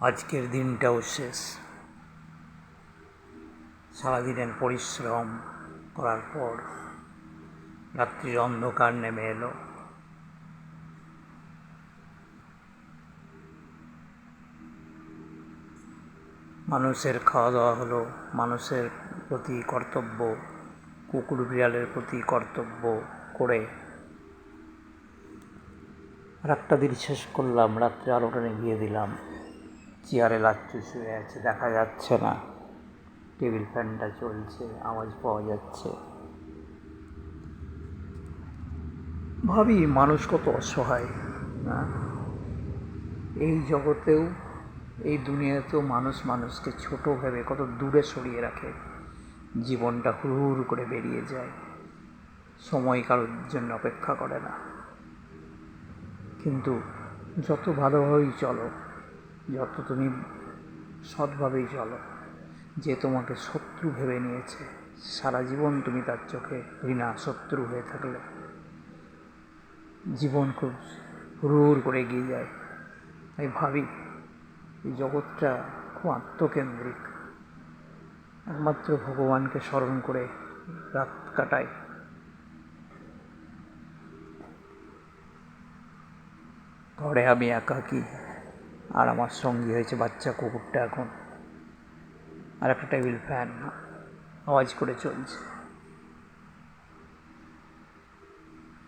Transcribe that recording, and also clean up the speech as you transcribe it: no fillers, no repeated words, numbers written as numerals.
আজকের দিনটাও শেষ। সারাদিনের পরিশ্রম করার পর রাত্রির অন্ধকার নেমে এলো। মানুষের খাওয়া দাওয়া হলো, মানুষের প্রতি কর্তব্য, কুকুর বিড়ালের প্রতি কর্তব্য করে আর একটা দিন শেষ করলাম। রাত্রে আলোটা নিভিয়ে দিলাম। চেয়ারে লাচ্ছু শুয়ে আছে, দেখা যাচ্ছে না। টেবিল ফ্যানটা চলছে, আওয়াজ পাওয়া যাচ্ছে। ভাবি মানুষ কত অসহায় না? এই জগতেও, এই দুনিয়াতেও মানুষ মানুষকে ছোট ভেবে কত দূরে সরিয়ে রাখে। জীবনটা হুড় করে বেরিয়ে যায়, সময় কারোর জন্য অপেক্ষা করে না। কিন্তু যত ভালোভাবেই চলো, যত তুমি সৎভাবেই চলো, যে তোমাকে শত্রু ভেবে নিয়েছে, সারা জীবন তুমি তার চোখে ঘৃণা, শত্রু হয়ে থাকলে জীবন খুব হুড় করে এগিয়ে যায়। তাই ভাবি এই জগৎটা খুব আত্মকেন্দ্রিক। একমাত্র ভগবানকে স্মরণ করে রাত কাটাই। ঘরে আমি একাকী, আর আমার সঙ্গী হয়েছে বাচ্চা কুকুরটা। এখন আর একটা টেবিল ফ্যান আওয়াজ করে চলছে।